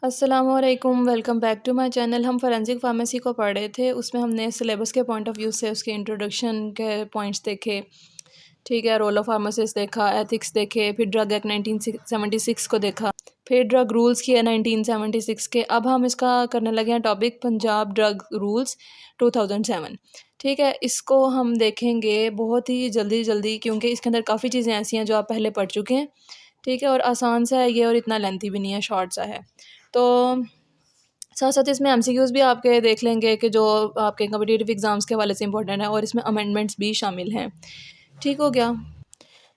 अस्सलामुअलैकुम, welcome back to my channel. हम forensic pharmacy को पढ़ रहे थे, उसमें हमने सिलेबस के पॉइंट ऑफ व्यू से उसके इंट्रोडक्शन के पॉइंट्स देखे। ठीक है, रोल ऑफ फार्मासिस्ट देखा, एथिक्स देखे, फिर ड्रग एक्ट 1976 को देखा, फिर ड्रग रूल्स किए 1976 के। अब हम इसका करने लगे हैं टॉपिक पंजाब ड्रग रूल्स 2007। ठीक है, इसको हम देखेंगे बहुत ही जल्दी जल्दी क्योंकि इसके अंदर काफ़ी चीज़ें ऐसी हैं जो आप पहले पढ़ चुके हैं। ठीक है, और आसान सा है ये और इतना लेंथी भी नहीं है, शॉर्ट सा है। तो साथ साथ इसमें एमसीक्यूज़ भी आपके देख लेंगे कि जो आपके कॉम्पिटिटिव एग्ज़ाम्स के हवाले से इंपॉर्टेंट है, और इसमें अमेंडमेंट्स भी शामिल हैं। ठीक हो गया।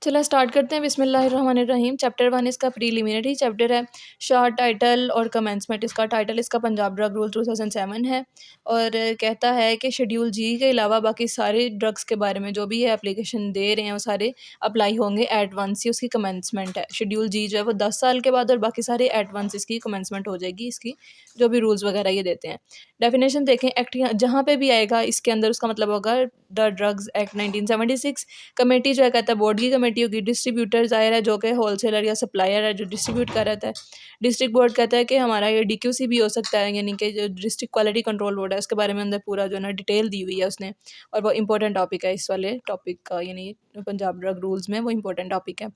चलो स्टार्ट करते हैं। बिस्मिल्लाहिर्रहमानिर्रहीम। चैप्टर 1 इसका प्रीलिमिनरी चैप्टर है। शॉर्ट टाइटल और कमेंसमेंट। इसका टाइटल इसका पंजाब ड्रग रूल 2007 है, और कहता है कि शेड्यूल जी के अलावा बाकी सारे ड्रग्स के बारे में जो भी है एप्लीकेशन दे रहे हैं वो सारे अप्लाई होंगे एट वंस ही। उसकी कमेंसमेंट है शेड्यूल जी जो है वो 10 साल के बाद, और बाकी सारे एट वंस इसकी कमेंसमेंट हो जाएगी, इसकी जो भी रूल्स वगैरह ये देते हैं। डेफिनेशन देखें, एक्ट जहाँ पे भी आएगा इसके अंदर उसका मतलब होगा द ड्रग्स एक्ट 1976। कमेटी जो है कहता है बोर्ड की कमेटी होगी। डिस्ट्रीब्यूटर ज़ाहिर है जो कि होलसेलर या सप्लायर है जो डिस्ट्रीब्यूट कर रहा है। डिस्ट्रिक्ट बोर्ड कहता है कि हमारा ये डीक्यूसी भी हो सकता है, यानी कि जो डिस्ट्रिक्ट क्वालिटी कंट्रोल बोर्ड है उसके बारे में अंदर पूरा जो है ना डिटेल दी हुई है उसने, और वो इंपॉर्टेंट टॉपिक है इस वाले टॉपिक का, यानी पंजाब ड्रग रूल्स में वो इंपॉर्टेंट टॉपिक है।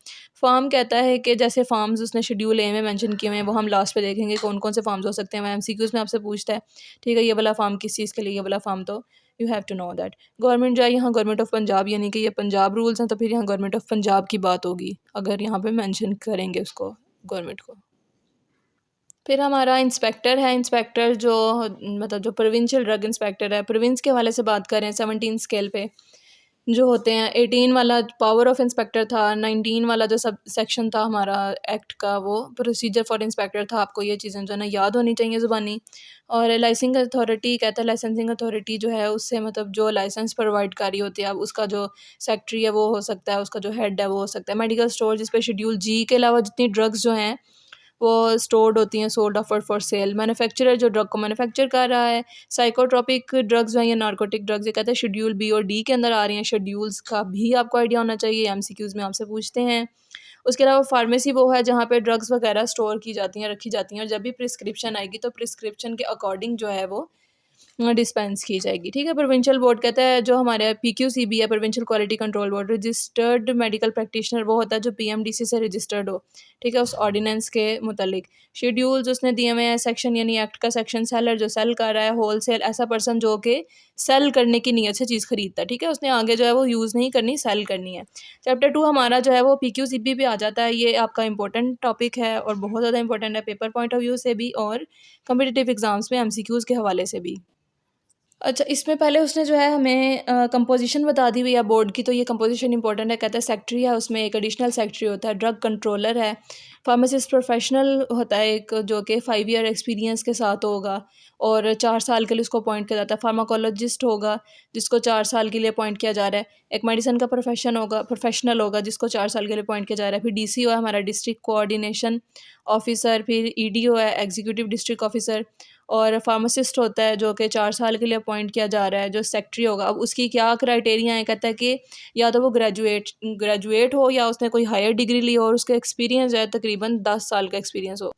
फार्म कहता है कि जैसे फार्म्स उसने शेड्यूल ए में मेंशन किए हुए हैं वो हम लास्ट पे देखेंगे कौन कौन से फार्म्स हो सकते हैं। वो एमसीक्यूज़ में आपसे पूछता है। ठीक है, ये वाला फार्म किस चीज़ के लिए, ये वाला फार्म, तो you have to know that. Government जो है यहाँ गवर्नमेंट ऑफ पंजाब, यानी कि ये पंजाब रूल्स हैं तो फिर यहाँ गवर्नमेंट ऑफ पंजाब की बात होगी अगर यहाँ पे मेंशन करेंगे उसको, गवर्नमेंट को। फिर हमारा इंस्पेक्टर है। इंस्पेक्टर जो मतलब जो प्रोविंशियल ड्रग इंस्पेक्टर है, प्रोविंस के हवाले से बात करें 17 स्केल पे जो होते हैं। 18 वाला पावर ऑफ इंस्पेक्टर था। 19 वाला जो सब सेक्शन था हमारा एक्ट का वो प्रोसीजर फॉर इंस्पेक्टर था। आपको ये चीज़ें जो है ना याद होनी चाहिए ज़ुबानी। और लाइसेंसिंग अथॉरिटी कहता है, लाइसेंसिंग अथॉरिटी जो है उससे मतलब जो लाइसेंस प्रोवाइड करी होती है, अब उसका जो सेक्रेटरी है वो हो सकता है, उसका जो हेड है वो हो सकता है। मेडिकल स्टोर जिस पे शेड्यूल जी के अलावा जितनी ड्रग्स जो हैं वो स्टोर्ड होती हैं, sold offered for sale. Manufacturer जो ड्रग को मैन्युफैक्चर कर रहा है। साइकोट्रॉपिक ड्रग्स हैं या नार्कोटिक ड्रग्स, ये कहते हैं शेड्यूल बी और डी के अंदर आ रही हैं। शेड्यूल्स का भी आपको आइडिया होना चाहिए, एमसीक्यूज़ में आपसे पूछते हैं। उसके अलावा फार्मेसी वो है जहाँ पे ड्रग्स वगैरह स्टोर की जाती हैं, रखी जाती हैं, और जब भी प्रिस्क्रिप्शन आएगी तो प्रिस्क्रिप्शन के अकॉर्डिंग जो है वो डिस्पेंस की जाएगी। ठीक है, प्रोविंशियल बोर्ड कहता है जो हमारे पीक्यूसीबी है, provincial quality control board, registered medical practitioner वो होता है जो पीएमडीसी से रजिस्टर्ड हो। ठीक है, उस ऑर्डिनेंस के मुतालिक शेड्यूल्स उसने दिए हुए हैं। सेक्शन यानी एक्ट का सेक्शन, सेलर जो सेल कर रहा है, होल सेल ऐसा पर्सन जो कि सेल करने की नीयत से चीज़ खरीदता है। ठीक है, उसने आगे जो है वो यूज़ नहीं करनी, सेल करनी है। चैप्टर 2 हमारा जो है वो पीक्यूसीबी पे आ जाता है। ये आपका इंपॉर्टेंट टॉपिक है और बहुत ज़्यादा इंपॉर्टेंट है पेपर पॉइंट ऑफ व्यू से भी और कम्पिटिटिव एग्जाम्स में एमसीक्यूज़ के हवाले से भी। अच्छा, इसमें पहले उसने जो है हमें कंपोज़िशन बता दी हुई है बोर्ड की, तो ये कंपोज़िशन इंपॉर्टेंट है। कहता है सेक्रेटरी है, उसमें एक एडिशनल सेक्रेटरी होता है, ड्रग कंट्रोलर है, फार्मासिस्ट प्रोफेशनल होता है एक जो कि 5 ईयर एक्सपीरियंस के साथ होगा और 4 साल के लिए उसको अपॉइंट किया जाता है। फार्माकोलॉजिस्ट होगा जिसको 4 साल के लिए अपॉइंट किया जा रहा है। एक मेडिसिन का प्रोफेशनल होगा जिसको 4 साल के लिए अपॉइंट किया जा रहा है। फिर डीसीओ है हमारा डिस्ट्रिक्ट कोऑर्डिनेशन ऑफिसर, फिर ईडीओ है एग्जीक्यूटिव डिस्ट्रिक्ट ऑफिसर, और फार्मासिस्ट होता है जो कि 4 साल के लिए अपॉइंट किया जा रहा है, जो सेक्रेटरी होगा। अब उसकी क्या क्राइटेरिया है, कहता है कि या तो वो ग्रेजुएट हो या उसने कोई हायर डिग्री ली हो और उसका एक्सपीरियंस जो है तकरीबन 10 साल का एक्सपीरियंस हो।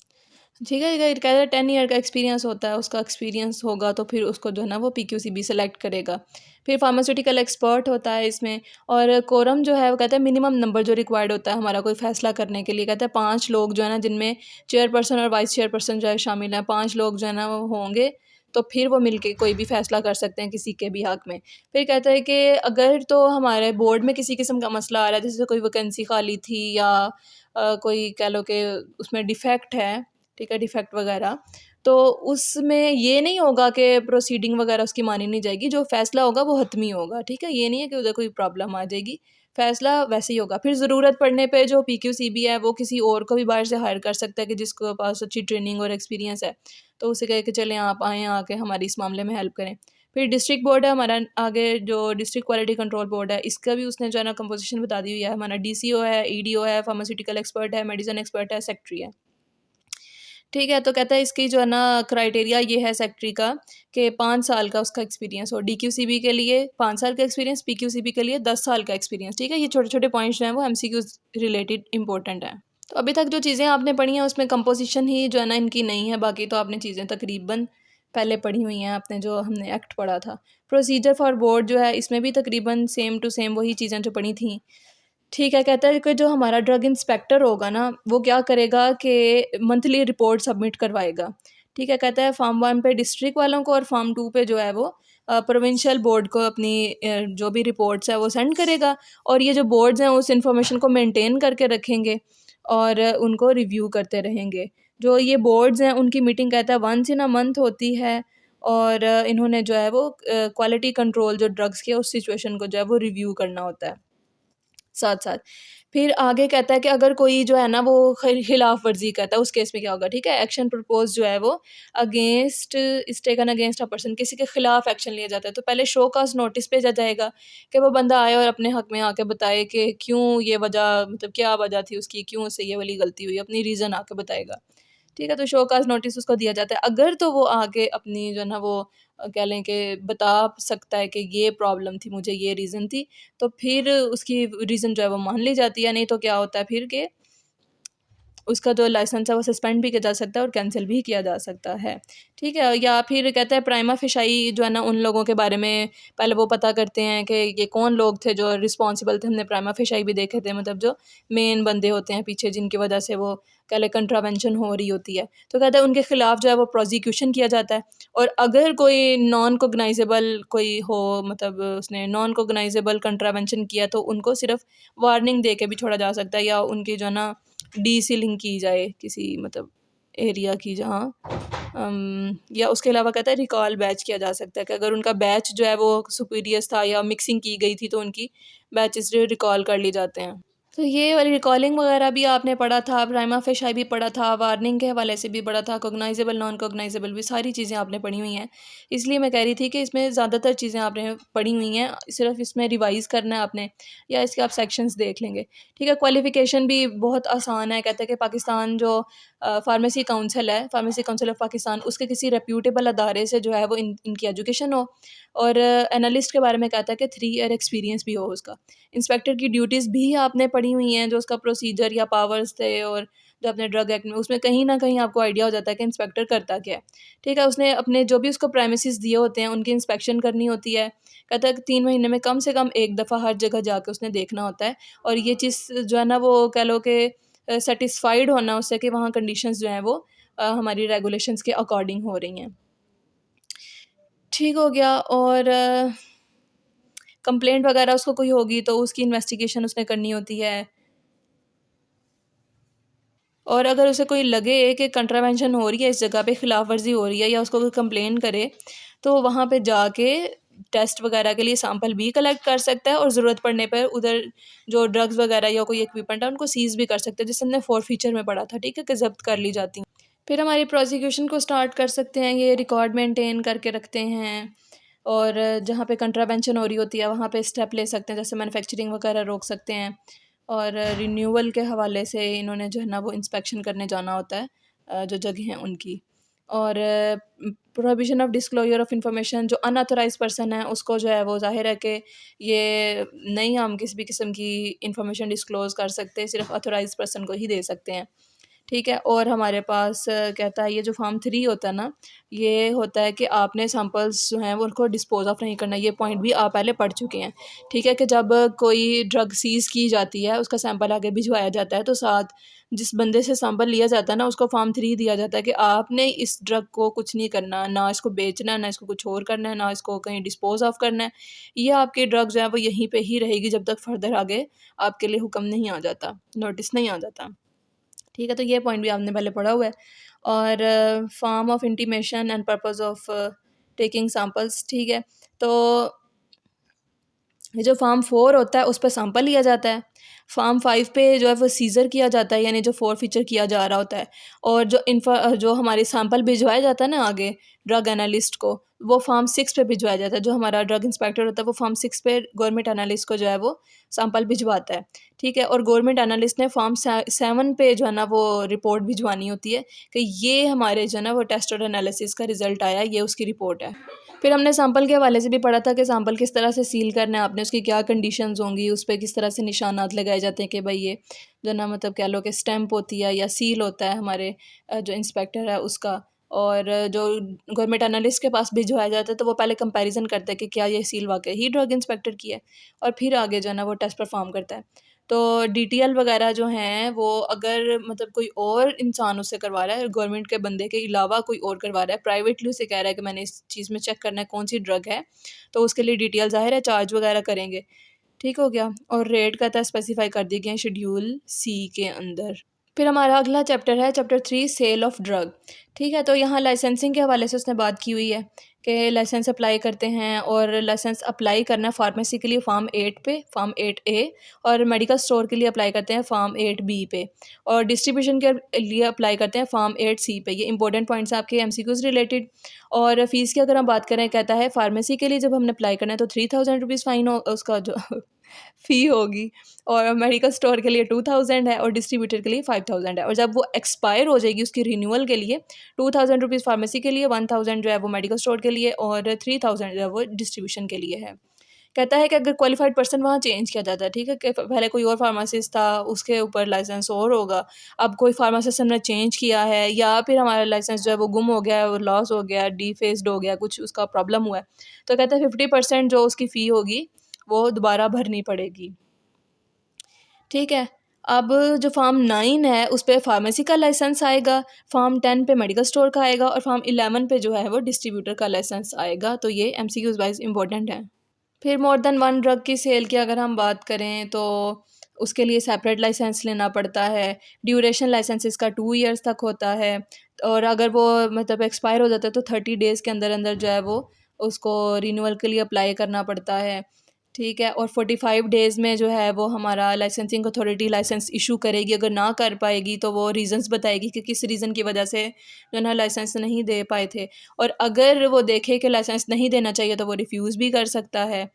ठीक है, कहता है 10 ईयर का एक्सपीरियंस होता है, उसका एक्सपीरियंस होगा तो फिर उसको जो है ना वो पीक्यूसीबी सेलेक्ट करेगा। फिर फार्मास्यूटिकल एक्सपर्ट होता है इसमें। और कोरम जो है वो कहता है मिनिमम नंबर जो रिक्वायर्ड होता है हमारा कोई फैसला करने के लिए, कहता है 5 लोग जो है ना, जिनमें चेयरपर्सन और वाइस चेयरपर्सन जो है शामिल हैं, 5 लोग जो है ना वो होंगे तो फिर वो मिलके कोई भी फैसला कर सकते हैं किसी के भी हक में। फिर कहता है कि अगर तो हमारे बोर्ड में किसी किस्म का मसला आ रहा है, जैसे कोई वैकेंसी खाली थी या कोई कह लो कि उसमें डिफेक्ट है, ठीक है, डिफेक्ट वगैरह, तो उसमें ये नहीं होगा कि प्रोसीडिंग वगैरह उसकी मानी नहीं जाएगी। जो फ़ैसला होगा वो हतमी होगा। ठीक है, ये नहीं है कि उधर कोई प्रॉब्लम आ जाएगी, फ़ैसला वैसे ही होगा। फिर ज़रूरत पड़ने पे जो पीक्यूसीबी है वो किसी और को भी बाहर से हायर कर सकता है कि जिसके पास अच्छी ट्रेनिंग और एक्सपीरियंस है, तो उसे कहे कि चलें आप आएँ आके हमारी इस मामले में हेल्प करें। फिर डिस्ट्रिक्ट बोर्ड है हमारा आगे, जो डिस्ट्रिक्ट क्वालिटी कंट्रोल बोर्ड है, इसका भी उसने जो है ना कंपोजिशन बता दी हुई है। हमारा डीसीओ है, ईडीओ है, फार्मास्यूटिकल एक्सपर्ट है, मेडिसिन एक्सपर्ट है, सेक्रेटरी है। ठीक है, तो कहता है इसकी जो है ना क्राइटेरिया ये है सेक्रेटरी का कि 5 साल का उसका एक्सपीरियंस हो। डीक्यूसीबी के लिए 5 साल का एक्सपीरियंस, पीक्यूसीबी के लिए 10 साल का एक्सपीरियंस। ठीक है, ये छोटे-छोटे पॉइंट्स जो हैं वो एमसीक्यूज़ रिलेटेड इंपॉर्टेंट हैं। तो अभी तक जो चीज़ें आपने पढ़ी हैं उसमें कंपोजिशन ही जो है ना इनकी नहीं है, बाकी तो आपने चीज़ें तकरीबन पहले पढ़ी हुई हैं, आपने जो हमने एक्ट पढ़ा था। प्रोसीजर फॉर बोर्ड जो है इसमें भी तकरीबन सेम टू सेम वही चीज़ें जो पढ़ी थी। ठीक है, कहता है कि जो हमारा ड्रग इंस्पेक्टर होगा ना वो क्या करेगा कि मंथली रिपोर्ट सबमिट करवाएगा। ठीक है, कहता है फार्म 1 पे डिस्ट्रिक्ट वालों को और फार्म 2 पे जो है वो प्रोविंशियल बोर्ड को अपनी जो भी रिपोर्ट्स है वो सेंड करेगा, और ये जो बोर्ड्स हैं उस इंफॉर्मेशन को मेंटेन करके रखेंगे और उनको रिव्यू करते रहेंगे। जो ये बोर्ड्स हैं उनकी मीटिंग कहता है वंस इन अ मंथ होती है, और इन्होंने जो है वो क्वालिटी कंट्रोल जो ड्रग्स के उस सिचुएशन को जो है वो रिव्यू करना होता है साथ साथ। फिर आगे कहता है कि अगर कोई जो है ना वो खिलाफ वर्जी करता है उस केस में क्या होगा। ठीक है, एक्शन प्रपोज जो है वो against is taken against a person, किसी के खिलाफ एक्शन लिया जाता है तो पहले शो काज नोटिस भेजा जाएगा कि वो बंदा आए और अपने हक में आके बताए कि क्यों ये वजह, मतलब क्या वजह थी उसकी, क्यों उससे ये वाली गलती हुई, अपनी रीज़न आके बताएगा। ठीक है, तो शो काज नोटिस उसको दिया जाता है। अगर तो वो आगे अपनी जो है ना वो कह लें कि बता सकता है कि ये प्रॉब्लम थी, मुझे ये रीज़न थी, तो फिर उसकी रीज़न जो है वो मान ली जाती है। नहीं तो क्या होता है फिर कि उसका जो लाइसेंस है वो सस्पेंड भी किया जा सकता है और कैंसिल भी किया जा सकता है। ठीक है, या फिर कहता है प्राइमा फेसाई जो है ना उन लोगों के बारे में पहले वो पता करते हैं कि ये कौन लोग थे जो रिस्पॉन्सिबल थे। हमने प्राइमा फेसाई भी देखे थे, मतलब जो मेन बंदे होते हैं पीछे जिनकी वजह से वो कह लें कंट्रावेंशन हो रही होती है, तो कहता है उनके खिलाफ जो है वो प्रोसिक्यूशन किया जाता है। और अगर कोई नॉन कोगनाइजेबल कोई हो, मतलब उसने नॉन कोगनाइजेबल कंट्रावेंशन किया, तो उनको सिर्फ वार्निंग दे के भी छोड़ा जा सकता है, या उनकी जो है ना डीसीलिंग की जाए किसी मतलब एरिया की जहाँ या उसके अलावा कहता है रिकॉल बैच किया जा सकता है कि अगर उनका बैच जो है वो सुपीरियस था या मिक्सिंग की गई थी तो उनकी बैचेस जो रिकॉल कर ली जाते हैं। तो ये वाली रिकॉलिंग वगैरह भी आपने पढ़ा था, प्राइमा फेसाई भी पढ़ा था, वार्निंग के हवाले से भी पढ़ा था, कोगनाइजेबल नॉन कोगनाइजेबल भी सारी चीज़ें आपने पढ़ी हुई हैं। इसलिए मैं कह रही थी कि इसमें ज़्यादातर चीज़ें आपने पढ़ी हुई हैं, सिर्फ इसमें रिवाइज़ करना है आपने, या इसके आप सेक्शंस देख लेंगे। ठीक है, क्वालिफ़िकेशन भी बहुत आसान है। कहते हैं कि पाकिस्तान जो फार्मेसी काउंसिल है, फार्मेसी काउंसिल ऑफ पाकिस्तान, उसके किसी रेप्यूटेबल अदारे से जो है वो इनकी एजुकेशन हो, और एनालिस्ट के बारे में कहता है कि 3 ईयर एक्सपीरियंस भी हो उसका। इंस्पेक्टर की ड्यूटीज़ भी आपने पढ़ी हुई हैं, जो उसका प्रोसीजर या पावर्स थे, और जो अपने ड्रग एक्ट में उसमें कहीं न कहीं आपको आइडिया हो जाता है कि इंस्पेक्टर करता क्या है। ठीक है, उसने अपने जो भी उसको प्रेमिसेस दिए होते हैं उनकी इंस्पेक्शन करनी होती है। कहता है कि 3 महीने में कम से कम 1 दफ़ा हर जगह जाके उसने देखना होता है, और ये चीज़ जो है ना वो कह लो कि सैटिस्फाइड होना उससे कि वहाँ कंडीशंस जो हैं वो हमारी रेगुलेशंस के अकॉर्डिंग हो रही हैं। ठीक हो गया। और कंप्लेंट वगैरह उसको कोई होगी तो उसकी इन्वेस्टिगेशन उसने करनी होती है। और अगर उसे कोई लगे कि कंट्रावेंशन हो रही है, इस जगह पे खिलाफ वर्जी हो रही है, या उसको कोई कंप्लेन करे, तो वहाँ पे जाके टेस्ट वगैरह के लिए सैंपल भी कलेक्ट कर सकता है, और ज़रूरत पड़ने पर उधर जो ड्रग्स वगैरह या कोई इक्विपमेंट है उनको सीज़ भी कर सकते हैं, जिससे हमने फोर फीचर में पढ़ा था। ठीक है, कि जब्त कर ली जाती हैं। फिर हमारी प्रोसिक्यूशन को स्टार्ट कर सकते हैं। ये रिकॉर्ड मेंटेन करके रखते हैं, और जहाँ पे कंट्रावेंशन हो रही होती है वहाँ पे स्टेप ले सकते हैं, जैसे मैन्युफैक्चरिंग वगैरह रोक सकते हैं। और रिन्यूअल के हवाले से इन्होंने जो है ना वो इंस्पेक्शन करने जाना होता है जो जगह हैं उनकी। और prohibition of disclosure of information, जो अनऑथराइज पर्सन है उसको जो है वो जाहिर है कि ये नहीं हम किसी भी किस्म की इंफॉर्मेशन डिस्क्लोज़ कर सकते, सिर्फ ऑथराइज पर्सन को ही दे सकते हैं। ठीक है, और हमारे पास कहता है ये जो फार्म 3 होता है ना, ये होता है कि आपने सैंपल्स जो हैं वो उनको डिस्पोज ऑफ नहीं करना। ये पॉइंट भी आप पहले पढ़ चुके हैं। ठीक है, कि जब कोई ड्रग सीज़ की जाती है, उसका सैंपल आगे भिजवाया जाता है, तो साथ जिस बंदे से सैंपल लिया जाता है ना उसको फार्म 3 दिया जाता है कि आपने इस ड्रग को कुछ नहीं करना, ना इसको बेचना, ना इसको कुछ और करना है, ना इसको कहीं डिस्पोज ऑफ करना है। ये आपकी ड्रग जो है वो यहीं पे ही रहेगी जब तक फर्दर आगे आपके लिए हुक्म नहीं आ जाता, नोटिस नहीं आ जाता। ठीक है, तो ये पॉइंट भी आपने पहले पढ़ा हुआ है। और form of intimation and purpose of taking samples. ठीक है, तो ये जो फार्म 4 होता है उस पे सैंपल लिया जाता है। फार्म 5 पे जो है वो सीज़र किया जाता है, यानी जो 4 फीचर किया जा रहा होता है। और जो हमारे सैंपल भिजवाया जाता है ना आगे ड्रग एनालिस्ट को, वो फार्म 6 पे भिजवाया जाता है। जो हमारा ड्रग इंस्पेक्टर होता है वो फार्म 6 पे गवर्नमेंट एनालिस्ट को जो है वो सैंपल भिजवाता है। ठीक है, और गवर्नमेंट एनालिस्ट ने फार्म 7 पे जो है ना वो रिपोर्ट भिजवानी होती है कि ये हमारे जो है ना वो टेस्ट और एनालिसिस का रिज़ल्ट आया, ये उसकी रिपोर्ट है। फिर हमने सैंपल के हवाले से भी पढ़ा था कि सैंपल किस तरह से सील करना है आपने, उसकी क्या कंडीशंस होंगी, उस पर किस तरह से निशानात लगाए जाते हैं कि भाई ये जो ना मतलब कह लो कि स्टैंप होती है या सील होता है हमारे जो इंस्पेक्टर है उसका। और जो गवर्नमेंट एनालिस्ट के पास भिजवाया जाता है तो वो पहले कंपैरिजन करता है कि क्या ये सील वाकई ही ड्रग इंस्पेक्टर की है, और फिर आगे जो है ना वो टेस्ट परफॉर्म करता है। तो डीटीएल वगैरह जो हैं वो अगर मतलब कोई और इंसान उससे करवा रहा है, गवर्नमेंट के बंदे के अलावा कोई और करवा रहा है, प्राइवेटली उसे कह रहा है कि मैंने इस चीज़ में चेक करना है कौन सी ड्रग है, तो उसके लिए डिटेल ज़ाहिर है चार्ज वगैरह करेंगे। ठीक हो गया। और रेट कहता है स्पेसिफाई कर दिए गए हैं शेड्यूल सी के अंदर। फिर हमारा अगला चैप्टर है चैप्टर 3 सेल ऑफ ड्रग। ठीक है, तो यहाँ लाइसेंसिंग के हवाले से उसने बात की हुई है कि लाइसेंस अप्लाई करते हैं, और लाइसेंस अप्लाई करना फार्मेसी के लिए फार्म 8 पे, फार्म 8A, और मेडिकल स्टोर के लिए अप्लाई करते हैं फार्म 8B पे, और डिस्ट्रीब्यूशन के लिए अप्लाई करते हैं फार्म 8C पे। ये इंपॉर्टेंट पॉइंट्स हैं आपके एमसीक्यूज रिलेटेड। और फीस की अगर हम बात करें, कहता है फार्मेसी के लिए जब हमने अप्लाई करना है तो 3000 रुपीज़ फ़ाइन हो उसका जो फ़ी होगी, और मेडिकल स्टोर के लिए 2000 है, और डिस्ट्रीब्यूटर के लिए 5000 है। और जब वो एक्सपायर हो जाएगी उसकी रिन्यूअल के लिए 2000 रुपीज़ फार्मेसी के लिए, 1000 जो है वो मेडिकल स्टोर के लिए, और 3000 जो है वो डिस्ट्रीब्यूशन के लिए है। कहता है कि अगर क्वालिफाइड पर्सन वहाँ चेंज किया जाता है, ठीक है, कि पहले कोई और फार्मासिस्ट था उसके ऊपर लाइसेंस और होगा, अब कोई फार्मासिस्ट हमने चेंज किया है, या फिर हमारा लाइसेंस जो है वो गुम हो गया है, वो लॉस हो गया, डीफेस्ड हो गया, कुछ उसका प्रॉब्लम हुआ है, तो कहता है 50% जो उसकी फ़ी होगी वो दोबारा भरनी पड़ेगी। ठीक है। अब जो फार्म 9 है उस पे फार्मेसी का लाइसेंस आएगा, फार्म 10 पे मेडिकल स्टोर का आएगा, और फार्म 11 पे जो है वो डिस्ट्रीब्यूटर का लाइसेंस आएगा। तो ये एमसीक्यूज वाइज इंपॉर्टेंट है। फिर मोर देन वन ड्रग की सेल की अगर हम बात करें तो उसके लिए सेपरेट लाइसेंस लेना पड़ता है। ड्यूरेशन लाइसेंस इसका 2 ईयर्स तक होता है, और अगर वो मतलब एक्सपायर हो जाता है तो 30 डेज़ के अंदर अंदर जो है वो उसको रिन्यूअल के लिए अप्लाई करना पड़ता है। ठीक है, और 45 डेज़ में जो है वो हमारा लाइसेंसिंग अथॉरिटी लाइसेंस इशू करेगी। अगर ना कर पाएगी तो वो रीज़न्स बताएगी कि किस रीज़न की वजह से जो है लाइसेंस नहीं दे पाए थे, और अगर वो देखे कि लाइसेंस नहीं देना चाहिए तो वो रिफ्यूज़ भी कर सकता है।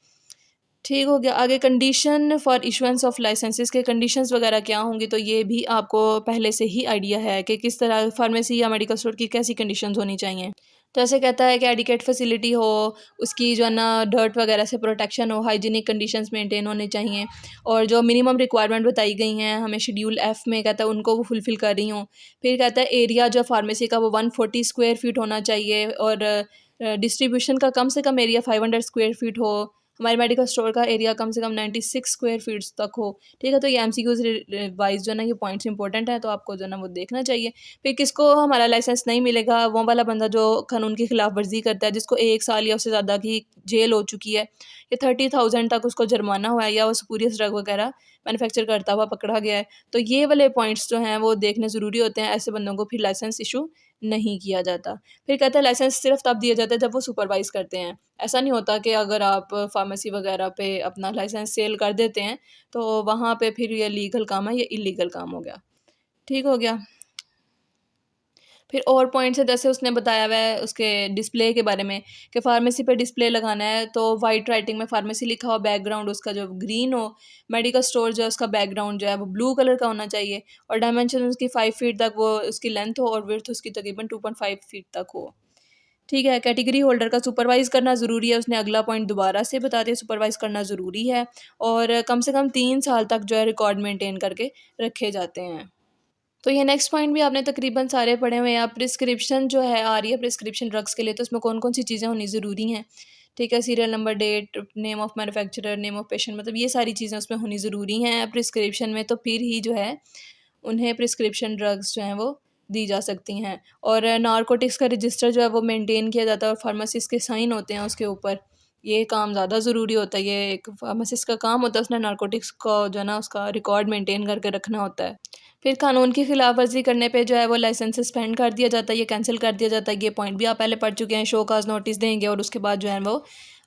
ठीक हो गया। आगे condition for issuance of licences के कंडीशंस वगैरह क्या होंगी, तो ये भी आपको पहले से ही आइडिया है कि किस तरह फार्मेसी या मेडिकल स्टोर की कैसी कंडीशंस होनी चाहिए। तो ऐसे कहता है कि एडिकेट फैसिलिटी हो, उसकी जो है ना डर्ट वगैरह से प्रोटेक्शन हो, हाइजीनिक कंडीशंस मेंटेन होने चाहिए, और जो मिनिमम रिक्वायरमेंट बताई गई हैं हमें शेड्यूल एफ में, कहता है उनको वो फुलफ़िल कर रही हूँ। फिर कहता है एरिया जो फार्मेसी का वो 140 स्क्वायर फीट होना चाहिए, और डिस्ट्रीब्यूशन का कम से कम एरिया 500 स्क्वायर फीट हो। हमारे मेडिकल स्टोर का एरिया कम से कम 96 स्क्वायर फीट्स तक हो। ठीक है, तो ये एमसीक्यूज वाइज जो है ना ये पॉइंट्स इंपॉर्टेंट है, तो आपको जो है ना वो देखना चाहिए। फिर किसको हमारा लाइसेंस नहीं मिलेगा, वो वाला बंदा जो कानून की खिलाफ वर्जी करता है, जिसको 1 साल या उससे ज़्यादा की जेल हो चुकी है, या 30,000 तक उसको जुर्माना हुआ है, या वो स्पूरियस ड्रग वगैरह मैन्युफैक्चर करता हुआ पकड़ा गया है। तो ये वाले पॉइंट्स जो हैं वो देखने ज़रूरी होते हैं। ऐसे बंदों को फिर लाइसेंस इशू नहीं किया जाता। फिर कहता है लाइसेंस सिर्फ तब दिया जाता है जब वो सुपरवाइज़ करते हैं। ऐसा नहीं होता कि अगर आप फार्मेसी वगैरह पे अपना लाइसेंस सेल कर देते हैं तो वहाँ पे फिर ये लीगल काम है, ये इलीगल काम हो गया। ठीक हो गया। फिर और पॉइंट्स है, जैसे उसने बताया हुआ है उसके डिस्प्ले के बारे में कि फार्मेसी पे डिस्प्ले लगाना है तो वाइट राइटिंग में फार्मेसी लिखा हो, बैकग्राउंड उसका जो ग्रीन हो। मेडिकल स्टोर जो है उसका बैकग्राउंड जो है वो ब्लू कलर का होना चाहिए, और डायमेंशन उसकी 5 फीट तक वो उसकी लेंथ हो, और विड्थ उसकी तकरीबन 2.5 फीट तक हो। ठीक है, कैटेगरी होल्डर का सुपरवाइज़ करना ज़रूरी है। उसने अगला पॉइंट दोबारा से बता दिया, सुपरवाइज़ करना ज़रूरी है, और कम से कम 3 साल तक जो है रिकॉर्ड मेंटेन करके रखे जाते हैं। तो ये नेक्स्ट पॉइंट भी आपने तकरीबन सारे पढ़े हुए हैं। प्रिस्क्रिप्शन जो है आ रही है प्रिस्क्रिप्शन ड्रग्स के लिए, तो उसमें कौन कौन सी चीज़ें होनी ज़रूरी हैं। ठीक है, serial number, date, name of manufacturer, name of patient, मतलब ये सारी चीज़ें उसमें होनी ज़रूरी हैं प्रिस्क्रिप्शन में, तो फिर ही जो है उन्हें प्रिस्क्रिप्शन ड्रग्स जो हैं वो दी जा सकती हैं। और नारकोटिक्स का रजिस्टर जो है वो मेंटेन किया जाता है, और फार्मासिस्ट के साइन होते हैं उसके ऊपर। ये काम ज़्यादा ज़रूरी होता है, ये एक फार्मासिस्ट का काम होता है, उसने नारकोटिक्स को जो है ना उसका रिकॉर्ड मेंटेन करके रखना होता है। फिर कानून की खिलाफ वर्जी करने पे जो है वो लाइसेंस सस्पेंड कर दिया जाता है, ये कैंसिल कर दिया जाता है। ये पॉइंट भी आप पहले पढ़ चुके हैं। शो काज नोटिस देंगे, और उसके बाद जो है वो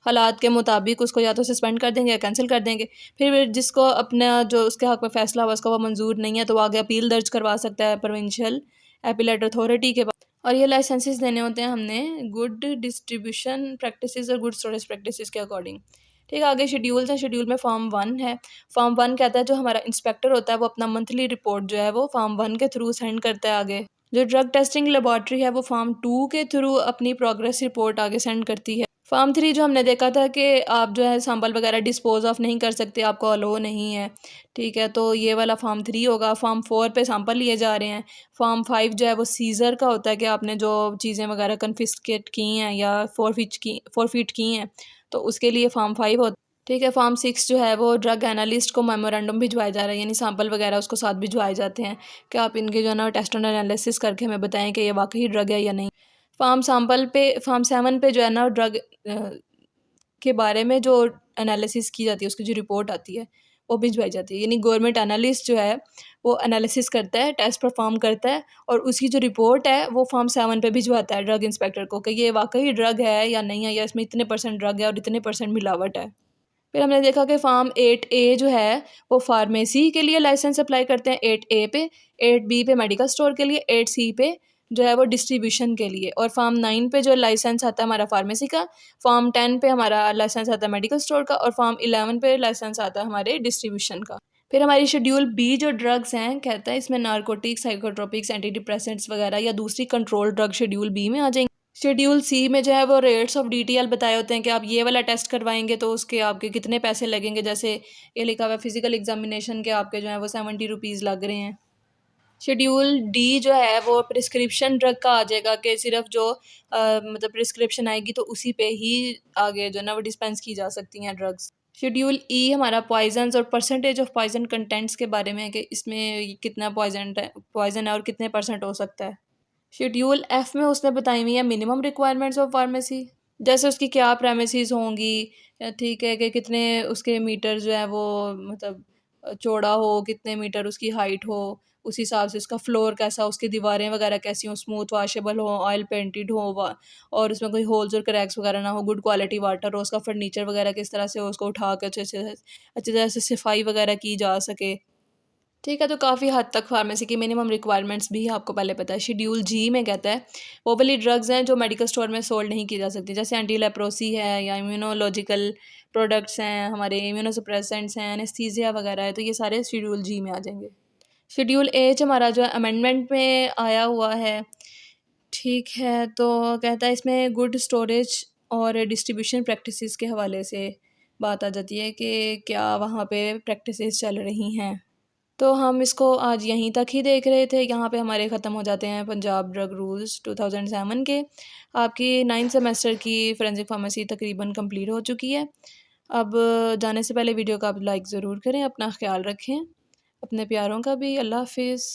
हालात के मुताबिक उसको या तो सस्पेंड कर देंगे या कैंसिल कर देंगे। फिर जिसको अपना जो उसके हक़ में फ़ैसला हुआ उसका वो मंजूर नहीं है, तो वो आगे अपील दर्ज करवा सकता है प्रोविंशियल एपीलेट अथॉरिटी के पास। और ये लाइसेंसेस देने होते हैं हमने गुड डिस्ट्रीब्यूशन प्रैक्टिसेस और गुड स्टोरेज प्रैक्टिसेस के अकॉर्डिंग। ठीक है, आगे शेड्यूल्स हैं। शेड्यूल में फार्म 1 है। फार्म 1 कहता है जो हमारा इंस्पेक्टर होता है वो अपना मंथली रिपोर्ट जो है वो फार्म 1 के थ्रू सेंड करता है आगे। जो ड्रग टेस्टिंग लेबॉर्ट्री है वो फार्म 2 के थ्रू अपनी प्रोग्रेस रिपोर्ट आगे सेंड करती है। फार्म 3 जो हमने देखा था कि आप जो है सैंपल वगैरह डिस्पोज ऑफ नहीं कर सकते, आपको अलो नहीं है, ठीक है, तो ये वाला फार्म 3 होगा। फार्म 4 पे सैंपल लिए जा रहे हैं। फार्म 5 जो है वो सीज़र का होता है कि आपने जो चीज़ें वगैरह कन्फिस्केट की हैं या फोरफिट की हैं, तो उसके लिए फार्म 5 होता है। ठीक है, फार्म 6 जो है वो ड्रग एनालिस्ट को मेमोरेंडम भिजवाया जा रहा है, यानी सैंपल वगैरह उसको साथ भिजवाए जाते हैं कि आप इनके जो है ना टेस्ट एंड एनालिसिस करके हमें बताएं कि ये वाकई ड्रग है या नहीं। फार्म 7 पे जो है ना ड्रग के बारे में जो एनालिसिस की जाती है, उसकी जो रिपोर्ट आती है वो भिजवाई जाती है, यानी गवर्नमेंट एनालिस्ट जो है वो एनालिसिस करता है, टेस्ट परफॉर्म करता है और उसकी जो रिपोर्ट है वो फार्म 7 पे भिजवाता है ड्रग इंस्पेक्टर को कि ये वाकई ड्रग है या नहीं है, या इसमें इतने परसेंट ड्रग है और इतने परसेंट मिलावट है। फिर हमने देखा कि फार्म 8A जो है वो फार्मेसी के लिए लाइसेंस अप्लाई करते हैं 8A पे, 8B पे मेडिकल स्टोर के लिए, 8C पे जो है वो डिस्ट्रीब्यूशन के लिए, और फार्म 9 पे जो लाइसेंस आता है हमारा फार्मेसी का, फार्म 10 पे हमारा लाइसेंस आता है मेडिकल स्टोर का, और फार्म 11 पे लाइसेंस आता है हमारे डिस्ट्रीब्यूशन का। फिर हमारी शेड्यूल बी जो ड्रग्स हैं, कहता है इसमें नारकोटिक्स, साइकोट्रोपिक्स, एंटी डिप्रेसेंट्स वगैरह या दूसरी कंट्रोल ड्रग शेड्यूल बी में आ जाएंगे। शेड्यूल सी में जो है वो रेट्स ऑफ डीटीएल बताए होते हैं कि आप ये वाला टेस्ट करवाएंगे तो उसके आपके कितने पैसे लगेंगे, जैसे ये लिखा हुआ है फिजिकल एग्जामिनेशन के आपके जो है वो 70 रुपीज़ लग रहे हैं। शेड्यूल डी जो है वो प्रिस्क्रिप्शन ड्रग का आ जाएगा कि सिर्फ जो मतलब प्रिस्क्रिप्शन आएगी तो उसी पे ही आगे जो है ना वो डिस्पेंस की जा सकती हैं ड्रग्स। शेड्यूल ई हमारा पॉइजन्स और परसेंटेज ऑफ पॉइजन कंटेंट्स के बारे में है कि इसमें कितना पॉइजन है और कितने परसेंट हो सकता है। शेड्यूल एफ में उसने बताई हुई है मिनिमम रिक्वायरमेंट्स ऑफ फार्मेसी, जैसे उसकी क्या प्रेमिसेस होंगी, ठीक है, कि कितने उसके मीटर जो है वो मतलब चौड़ा हो, कितने मीटर उसकी हाइट हो, उस हिसाब से उसका फ्लोर कैसा, उसकी दीवारें वगैरह कैसी हो, स्मूथ वॉशेबल हो, ऑयल पेंटेड हो, और उसमें कोई होल्स और क्रैक्स वगैरह ना हो, गुड क्वालिटी वाटर हो, उसका फर्नीचर वगैरह किस तरह से हो, उसको उठा के अच्छे तरह से सफाई वगैरह की जा सके। ठीक है, तो काफ़ी हद तक फार्मेसी की मिनिमम रिक्वायरमेंट्स भी आपको पहले पता है। शेड्यूल जी में कहता है वो वाली ड्रग्स हैं जो मेडिकल स्टोर में सोल्ड नहीं की जा सकती, जैसे एंटी लेप्रोसी है या इम्यूनोलॉजिकल प्रोडक्ट्स हैं, हमारे इम्यूनोसप्रेसेंट्स हैं, एनेस्थीसिया वगैरह है, तो ये सारे शेड्यूल जी में आ जाएंगे। शेड्यूल एच हमारा जो है अमेंडमेंट में आया हुआ है, ठीक है, तो कहता है इसमें गुड स्टोरेज और डिस्ट्रीब्यूशन प्रैक्टिसेस के हवाले से बात आ जाती है कि क्या वहाँ पे प्रैक्टिसेस चल रही हैं। तो हम इसको आज यहीं तक ही देख रहे थे, यहाँ पे हमारे ख़त्म हो जाते हैं पंजाब ड्रग रूल्स 2007 के। आपकी 9th सेमेस्टर की फोरेंसिक फार्मेसी तकरीबन कंप्लीट हो चुकी है। अब जाने से पहले वीडियो का आप लाइक ज़रूर करें, अपना ख्याल रखें, अपने प्यारों का भी। अल्लाह हाफिज़।